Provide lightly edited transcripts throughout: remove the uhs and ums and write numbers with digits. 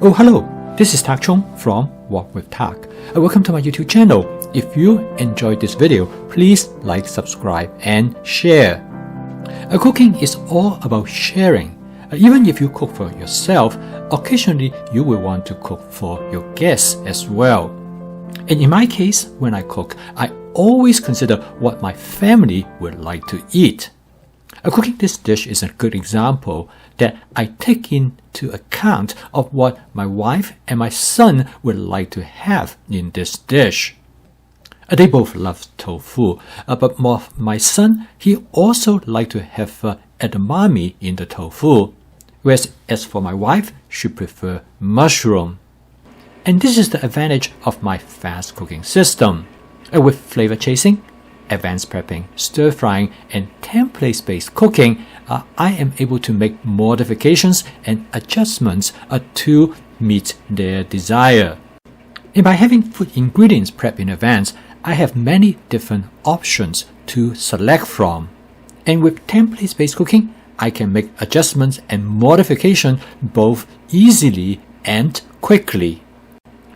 Oh, hello, this is Tak Chung from Walk with Tak. Welcome to my YouTube channel. If you enjoyed this video, please like, subscribe, and share. Cooking is all about sharing. Even if you cook for yourself, occasionally you will want to cook for your guests as well. And in my case, when I cook, I always consider what my family would like to eat. Cooking this dish is a good example that I take into account of what my wife and my son would like to have in this dish. They both love tofu, but my son, he also likes to have edamame in the tofu, whereas as for my wife, she prefers mushroom. And this is the advantage of my fast cooking system. With flavor chasing, advanced prepping, stir frying, and template-based cooking, I am able to make modifications and adjustments to meet their desire. And by having food ingredients prepped in advance, I have many different options to select from. And with template-based cooking, I can make adjustments and modifications both easily and quickly.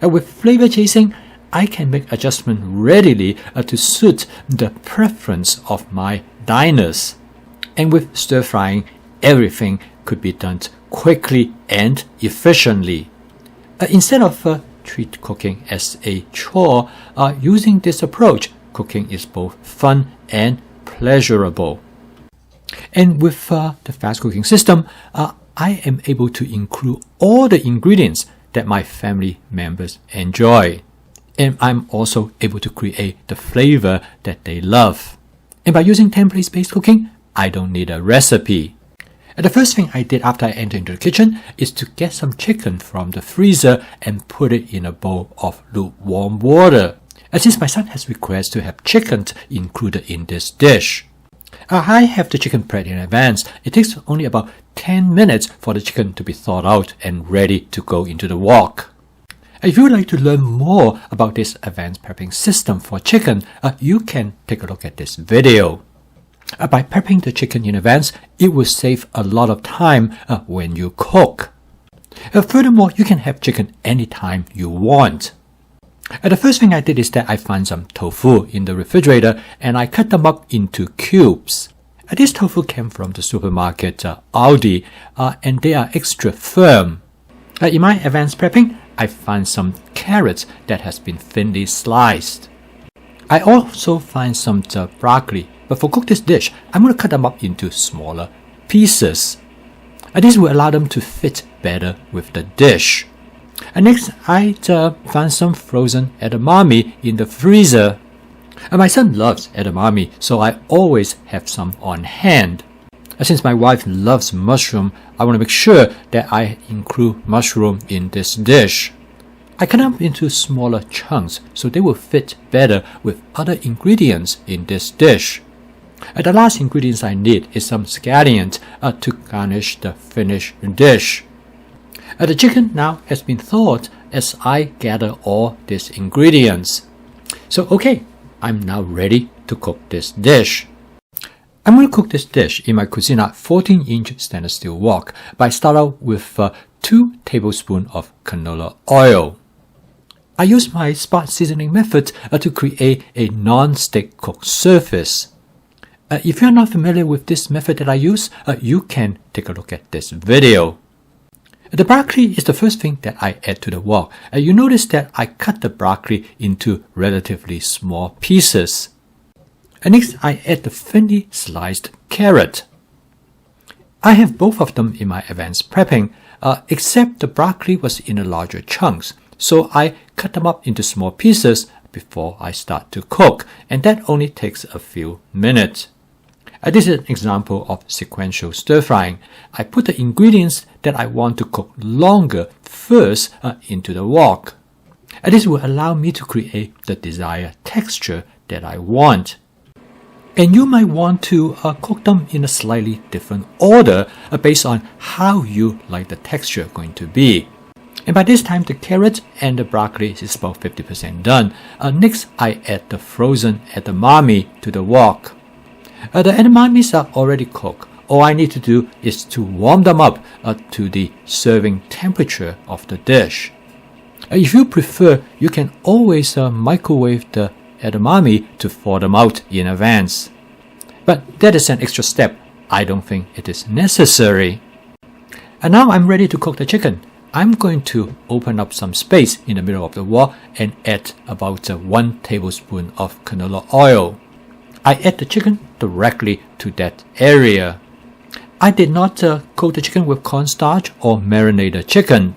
With flavor chasing, I can make adjustments readily to suit the preference of my diners. And with stir frying, everything could be done quickly and efficiently. Instead of treat cooking as a chore, using this approach, cooking is both fun and pleasurable. And with the fast cooking system, I am able to include all the ingredients that my family members enjoy. And I'm also able to create the flavor that they love. And by using template-based cooking, I don't need a recipe. And the first thing I did after I entered into the kitchen is to get some chicken from the freezer and put it in a bowl of lukewarm water. And since my son has requested to have chicken included in this dish, I have the chicken prepped in advance. It takes only about 10 minutes for the chicken to be thawed out and ready to go into the wok. If you would like to learn more about this advanced prepping system for chicken, you can take a look at this video. By prepping the chicken in advance, it will save a lot of time when you cook. Furthermore, you can have chicken anytime you want. The first thing I did is that I found some tofu in the refrigerator and I cut them up into cubes. This tofu came from the supermarket Aldi and they are extra firm. In my advanced prepping, I find some carrots that has been thinly sliced. I also find some broccoli, but for cook this dish, I'm going to cut them up into smaller pieces. This will allow them to fit better with the dish. Next, I found some frozen edamame in the freezer. My son loves edamame, so I always have some on hand. Since my wife loves mushroom, I want to make sure that I include mushroom in this dish. I cut them into smaller chunks so they will fit better with other ingredients in this dish. The last ingredients I need is some scallions to garnish the finished dish. The chicken now has been thawed as I gather all these ingredients. So okay, I'm now ready to cook this dish. I'm going to cook this dish in my Cuisinart 14-inch stainless steel wok, but I start out with 2 tablespoons of canola oil. I use my spot seasoning method to create a non-stick cooked surface. If you're not familiar with this method that I use, you can take a look at this video. The broccoli is the first thing that I add to the wok. You notice that I cut the broccoli into relatively small pieces. Next, I add the thinly sliced carrot. I have both of them in my advanced prepping, except the broccoli was in the larger chunks. So I cut them up into small pieces before I start to cook, and that only takes a few minutes. This is an example of sequential stir frying. I put the ingredients that I want to cook longer first into the wok. This will allow me to create the desired texture that I want. And you might want to cook them in a slightly different order based on how you like the texture going to be. And by this time, the carrot and the broccoli is about 50% done. Next, I add the frozen edamame to the wok. The edamames are already cooked. all I need to do is to warm them up to the serving temperature of the dish. If you prefer, you can always microwave the edamame to thaw them out in advance. But that is an extra step. I don't think it is necessary. And now I'm ready to cook the chicken. I'm going to open up some space in the middle of the wok and add about 1 tablespoon of canola oil. I add the chicken directly to that area. I did not cook the chicken with cornstarch or marinate the chicken.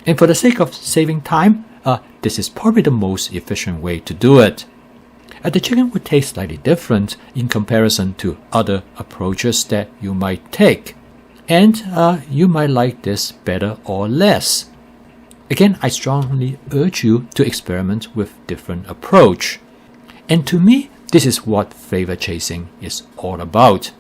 And for the sake of saving time, this is probably the most efficient way to do it. The chicken would taste slightly different in comparison to other approaches that you might take. And you might like this better or less. Again, I strongly urge you to experiment with different approach. And to me, this is what flavor chasing is all about.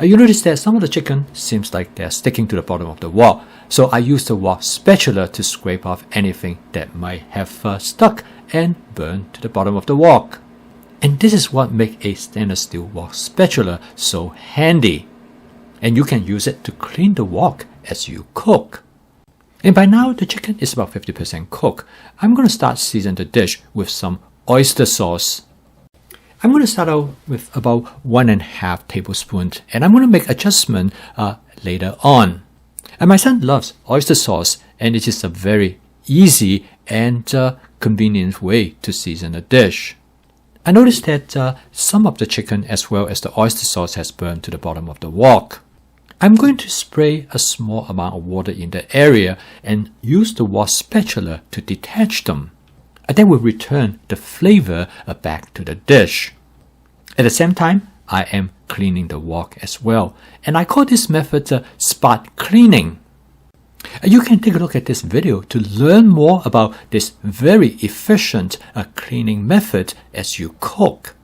You notice that some of the chicken seems like they're sticking to the bottom of the wok, so I use the wok spatula to scrape off anything that might have stuck and burned to the bottom of the wok. And this is what makes a stainless steel wok spatula so handy. And you can use it to clean the wok as you cook. And by now, the chicken is about 50% cooked. I'm going to start seasoning the dish with some oyster sauce. I'm going to start out with about 1.5 tablespoons, and I'm going to make adjustment later on. And my son loves oyster sauce, and it is a very easy and convenient way to season a dish. I noticed that some of the chicken as well as the oyster sauce has burned to the bottom of the wok. I'm going to spray a small amount of water in the area and use the wok spatula to detach them. That will return the flavor back to the dish. At the same time, I am cleaning the wok as well, and I call this method spot cleaning. You can take a look at this video to learn more about this very efficient cleaning method as you cook.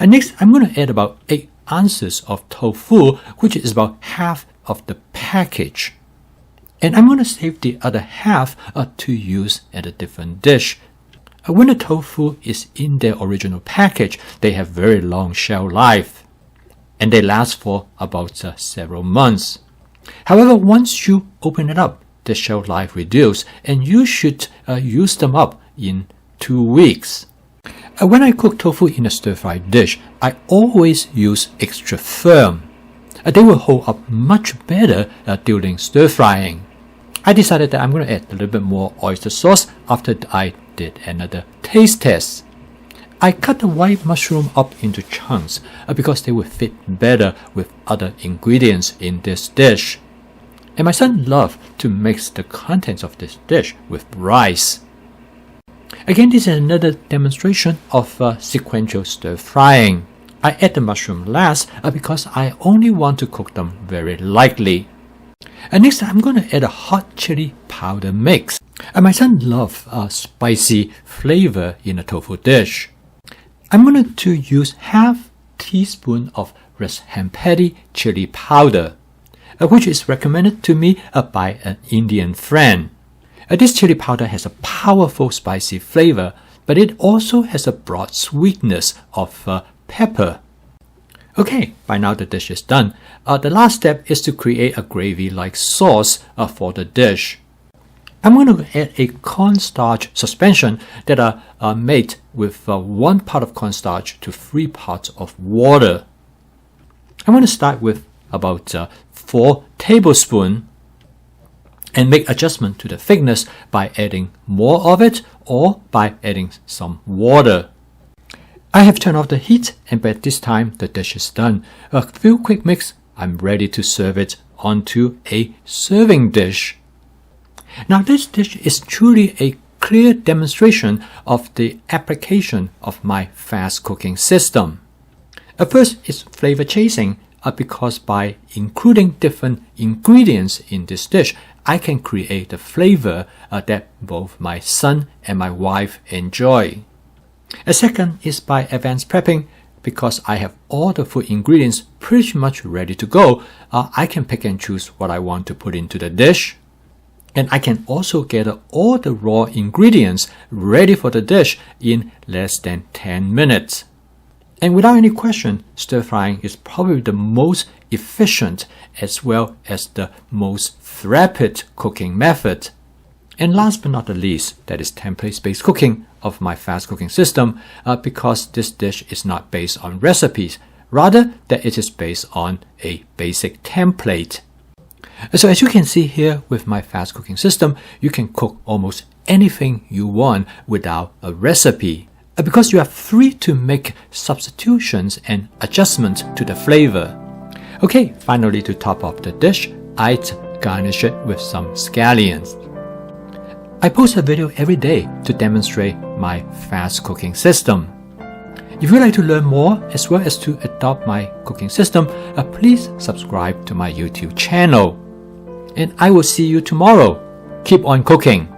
And next, I'm going to add about 8 ounces of tofu, which is about half of the package. And I'm going to save the other half to use at a different dish. When the tofu is in their original package, they have very long shelf life, and they last for about several months. However, once you open it up, the shelf life reduces, and you should use them up in 2 weeks. When I cook tofu in a stir-fry dish, I always use extra firm. They will hold up much better during stir-frying. I decided that I'm going to add a little bit more oyster sauce after I did another taste test. I cut the white mushroom up into chunks because they will fit better with other ingredients in this dish. And my son loves to mix the contents of this dish with rice. Again, this is another demonstration of sequential stir-frying. I add the mushroom last because I only want to cook them very lightly. And next, I'm going to add a hot chili powder mix. And my son loves spicy flavor in a tofu dish. I'm going to use half teaspoon of red hand patty chili powder, which is recommended to me by an Indian friend. This chili powder has a powerful spicy flavor, but it also has a broad sweetness of pepper. Okay, by now the dish is done. The last step is to create a gravy-like sauce for the dish. I'm going to add a cornstarch suspension that are made with 1 part of cornstarch to 3 parts of water. I'm going to start with about 4 tablespoons and make adjustment to the thickness by adding more of it or by adding some water. I have turned off the heat, and by this time the dish is done. A few quick mix, I'm ready to serve it onto a serving dish. Now this dish is truly a clear demonstration of the application of my fast cooking system. First is flavor chasing, because by including different ingredients in this dish, I can create the flavor that both my son and my wife enjoy. A second is by advanced prepping. Because I have all the food ingredients pretty much ready to go, I can pick and choose what I want to put into the dish. And I can also gather all the raw ingredients ready for the dish in less than 10 minutes. And without any question, stir frying is probably the most efficient as well as the most rapid cooking method. And last but not the least, that is template-based cooking of my fast cooking system, because this dish is not based on recipes, rather that it is based on a basic template. So as you can see here with my fast cooking system, you can cook almost anything you want without a recipe, because you are free to make substitutions and adjustments to the flavor. Okay, finally to top off the dish, I'd garnish it with some scallions. I post a video every day to demonstrate my fast cooking system. If you'd like to learn more as well as to adopt my cooking system, please subscribe to my YouTube channel. And I will see you tomorrow. Keep on cooking.